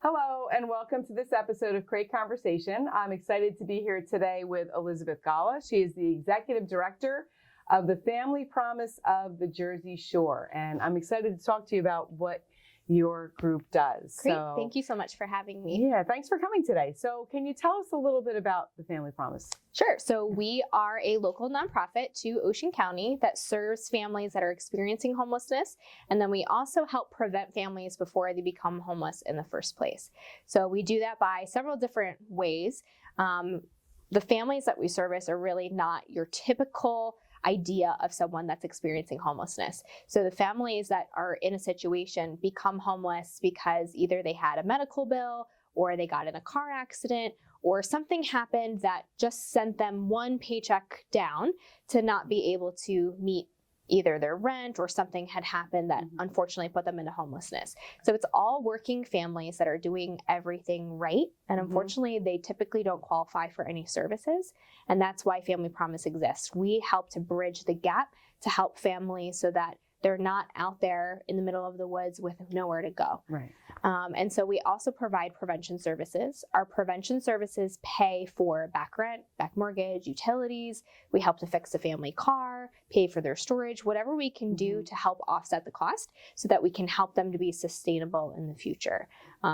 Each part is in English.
Hello, and welcome to this episode of Great Conversation. I'm excited to be here today with Elizabeth Golla. She is the Executive Director of the Family Promise of the Jersey Shore. And I'm excited to talk to you about what your group does. Great. Thank you so much for having me. Yeah, thanks for coming today. So can you tell us a little bit about the Family Promise? Sure. So we are a local nonprofit to Ocean County that serves families that are experiencing homelessness. And then we also help prevent families before they become homeless in the first place. So we do that by several different ways. The families that we service are really not your typical idea of someone that's experiencing homelessness. So the families that are in a situation become homeless because either they had a medical bill or they got in a car accident or something happened that just sent them one paycheck down to not be able to meet either their rent or something had happened that unfortunately put them into homelessness. So it's all working families that are doing everything right. And unfortunately, they typically don't qualify for any services. And that's why Family Promise exists. We help to bridge the gap to help families so that they're not out there in the middle of the woods with nowhere to go. Right. And so we also provide prevention services. Our prevention services pay for back rent, back mortgage, utilities. We help to fix the family car, pay for their storage, whatever we can do to help offset the cost so that we can help them to be sustainable in the future.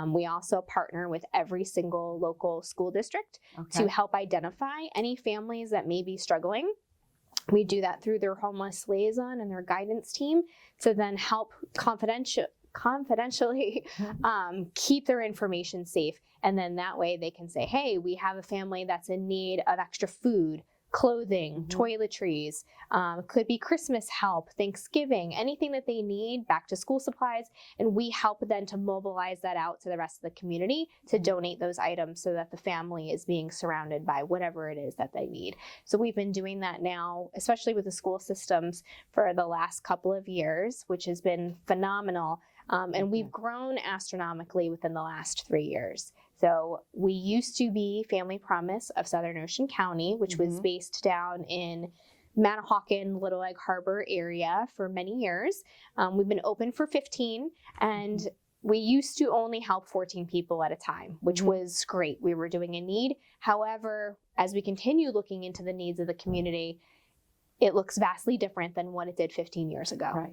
We also partner with every single local school district to help identify any families that may be struggling. We do that through their homeless liaison and their guidance team to then help confidentially keep their information safe. And then that way they can say, hey, we have a family that's in need of extra food, clothing, toiletries, could be Christmas help, Thanksgiving, anything that they need, back to school supplies. And we help then to mobilize that out to the rest of the community to donate those items so that the family is being surrounded by whatever it is that they need. So we've been doing that now, especially with the school systems for the last couple of years, which has been phenomenal. And we've grown astronomically within the last 3 years. So we used to be Family Promise of Southern Ocean County, which was based down in Manahawkin, Little Egg Harbor area for many years. We've been open for 15, and we used to only help 14 people at a time, which was great. We were doing a need. However, as we continue looking into the needs of the community, it looks vastly different than what it did 15 years ago. Right.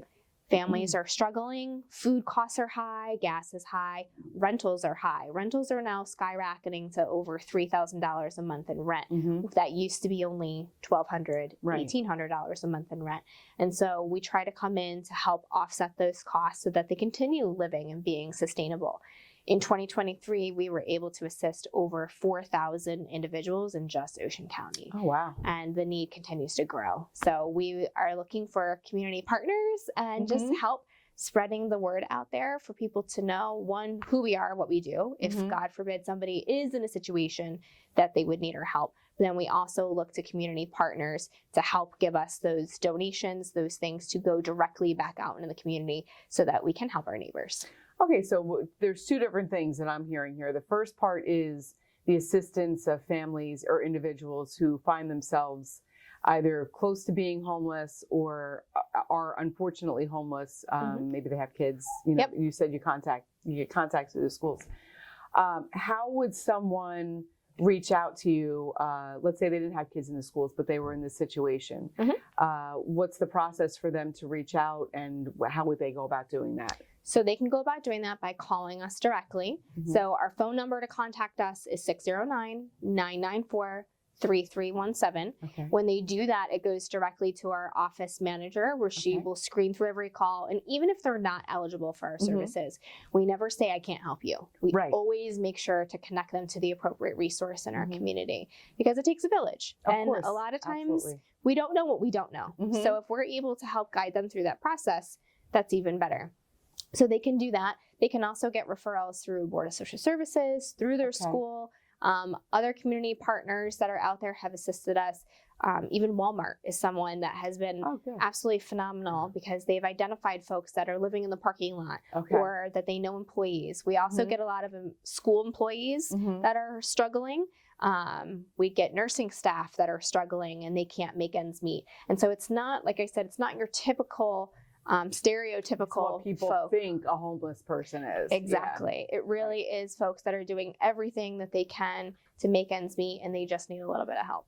Families are struggling, food costs are high, gas is high, rentals are high. Rentals are now skyrocketing to over $3,000 a month in rent. That used to be only $1,200, $1,800 a month in rent. And so we try to come in to help offset those costs so that they continue living and being sustainable. In 2023, we were able to assist over 4,000 individuals in just Ocean County. Oh, wow. And the need continues to grow. So we are looking for community partners and just help spreading the word out there for people to know, one, who we are, what we do. If God forbid somebody is in a situation that they would need our help. Then we also look to community partners to help give us those donations, those things to go directly back out into the community so that we can help our neighbors. Okay, so there's two different things that I'm hearing here. The first part is the assistance of families or individuals who find themselves either close to being homeless or are unfortunately homeless. Maybe they have kids. You know, you said you get contact through the schools. How would someone reach out to you? Let's say they didn't have kids in the schools, but they were in this situation. What's the process for them to reach out, and how would they go about doing that? So they can go about doing that by calling us directly. So our phone number to contact us is 609-994-3317. When they do that, it goes directly to our office manager where she will screen through every call. And even if they're not eligible for our services, we never say, I can't help you. We always make sure to connect them to the appropriate resource in our community because it takes a village. A lot of times we don't know what we don't know. So if we're able to help guide them through that process, that's even better. So they can do that. They can also get referrals through Board of Social Services, through their school. Other community partners that are out there have assisted us. Even Walmart is someone that has been absolutely phenomenal because they've identified folks that are living in the parking lot or that they know employees. We also get a lot of school employees that are struggling. We get nursing staff that are struggling and they can't make ends meet. And so it's not, like I said, it's not your typical stereotypical what people folk. think a homeless person is. Exactly. It really is folks that are doing everything that they can to make ends meet, and they just need a little bit of help.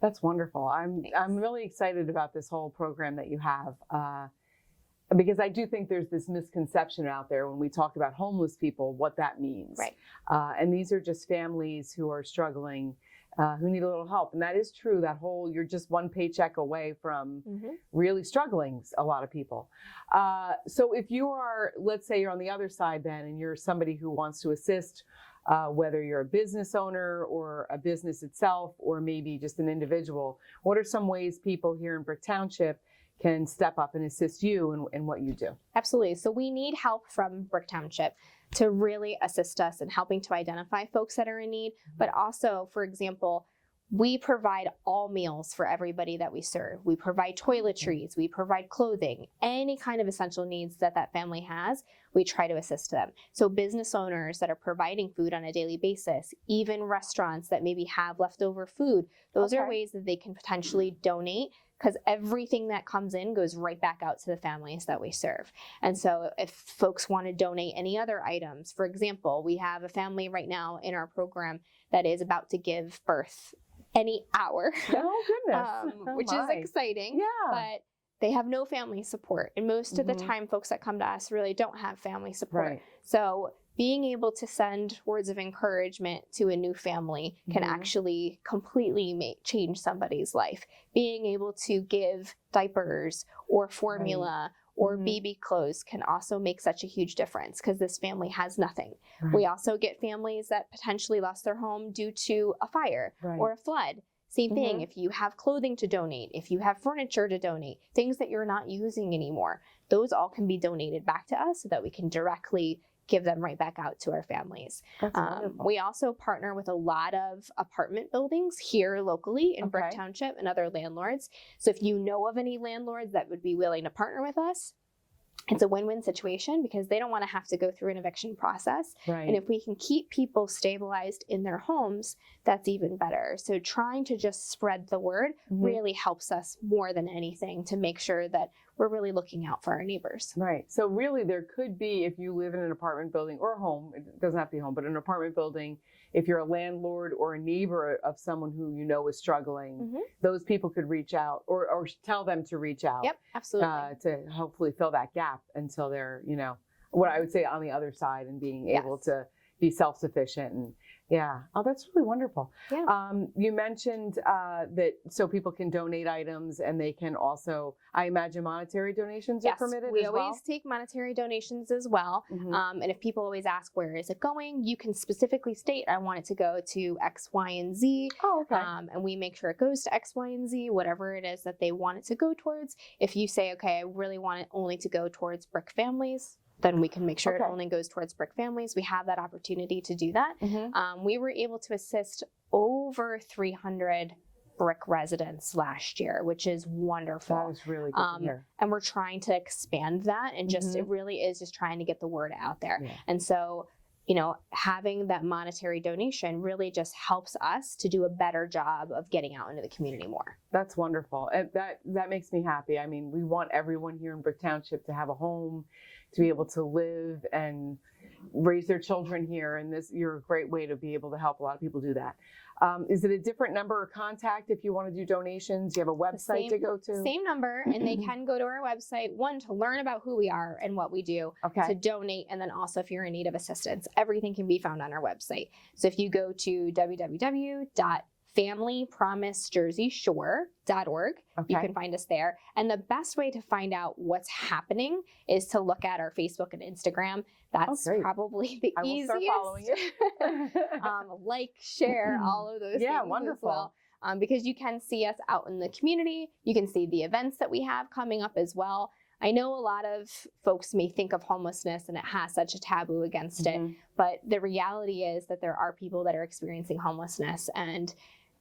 That's wonderful. I'm really excited about this whole program that you have, because I do think there's this misconception out there when we talk about homeless people, what that means. Right. And these are just families who are struggling, who need a little help. And that is true, that whole, you're just one paycheck away from really struggling, a lot of people. So if you are, let's say you're on the other side then, and you're somebody who wants to assist, whether you're a business owner or a business itself, or maybe just an individual, what are some ways people here in Brick Township can step up and assist you in what you do? Absolutely. So we need help from Brick Township to really assist us in helping to identify folks that are in need. But also, for example, we provide all meals for everybody that we serve. We provide toiletries, we provide clothing, any kind of essential needs that that family has, we try to assist them. So business owners that are providing food on a daily basis, even restaurants that maybe have leftover food, those are ways that they can potentially donate, because everything that comes in goes right back out to the families that we serve. And so if folks want to donate any other items, for example, we have a family right now in our program that is about to give birth any hour, Oh, goodness. which is exciting, but they have no family support. And most of the time, folks that come to us really don't have family support. Right. So being able to send words of encouragement to a new family can actually completely change somebody's life. Being able to give diapers or formula or baby clothes can also make such a huge difference, because this family has nothing. We also get families that potentially lost their home due to a fire or a flood. Same thing, if you have clothing to donate, if you have furniture to donate, things that you're not using anymore, those all can be donated back to us so that we can directly give them right back out to our families. We also partner with a lot of apartment buildings here locally in Brick Township and other landlords. So if you know of any landlords that would be willing to partner with us, it's a win-win situation, because they don't want to have to go through an eviction process. And if we can keep people stabilized in their homes, that's even better. So trying to just spread the word really helps us more than anything to make sure that we're really looking out for our neighbors. Right. So really there could be, if you live in an apartment building or a home, it doesn't have to be a home, but an apartment building, if you're a landlord or a neighbor of someone who you know is struggling, those people could reach out or tell them to reach out. Yep, absolutely. To hopefully fill that gap until they're, what I would say on the other side, and being able to be self-sufficient. And oh, that's really wonderful. You mentioned that so people can donate items, and they can also, I imagine, monetary donations are permitted we as well? always take monetary donations as well. And if people always ask, where is it going? You can specifically state, I want it to go to X, Y, and Z. And we make sure it goes to X, Y, and Z, whatever it is that they want it to go towards. If you say, okay, I really want it only to go towards Brick families, then we can make sure it only goes towards Brick families. We have that opportunity to do that. We were able to assist over 300 Brick residents last year, which is wonderful. That was really good to hear. And we're trying to expand that, and just it really is just trying to get the word out there. And so, having that monetary donation really just helps us to do a better job of getting out into the community more. That's wonderful. And that makes me happy. I mean, we want everyone here in Brick Township to have a home, to be able to live and raise their children here. And you're a great way to be able to help a lot of people do that. Is it a different number of contact if you want to do donations? Do you have a website to go to? Same number, and they can go to our website, one, to learn about who we are and what we do, to donate, and then also if you're in need of assistance. Everything can be found on our website. So if you go to www.familypromisejerseyshore.org, you can find us there. And the best way to find out what's happening is to look at our Facebook and Instagram. That's probably the easiest. I will start following you. Like, share, all of those things wonderful. as well. Because you can see us out in the community. You can see the events that we have coming up as well. I know a lot of folks may think of homelessness and it has such a taboo against it, but the reality is that there are people that are experiencing homelessness, and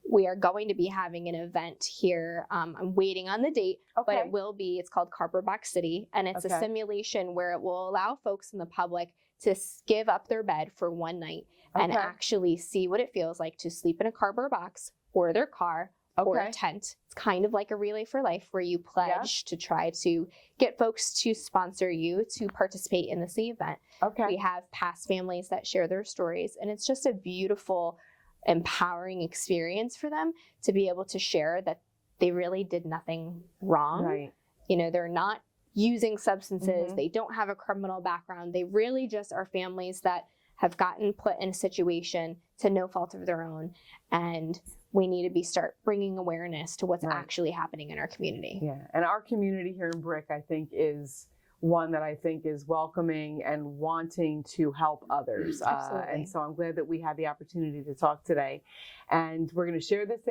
we are going to be having an event here. I'm waiting on the date, but it will be, it's called Cardboard Box City, and it's a simulation where it will allow folks in the public to give up their bed for one night and actually see what it feels like to sleep in a cardboard box or their car or Okay. a tent. It's kind of like a Relay for Life where you pledge to try to get folks to sponsor you to participate in this event. Okay. We have past families that share their stories, and it's just a beautiful, empowering experience for them to be able to share that they really did nothing wrong. Right. You know, they're not using substances, Mhm. they don't have a criminal background, they really just are families that have gotten put in a situation to no fault of their own, and we need to start bringing awareness to what's Right. actually happening in our community. Yeah. And our community here in Brick, I think, is one that I think is welcoming and wanting to help others. Absolutely. And so I'm glad that we had the opportunity to talk today. And we're going to share this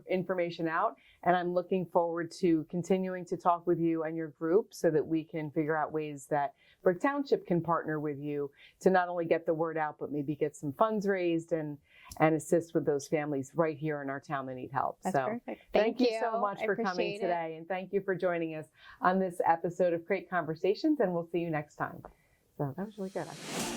information out. And I'm looking forward to continuing to talk with you and your group so that we can figure out ways that Brick Township can partner with you to not only get the word out, but maybe get some funds raised and assist with those families right here in our town that need help. That's so perfect. thank you so much I for coming appreciate it. today. And thank you for joining us on this episode of Great Conversations. And we'll see you next time. So that was really good.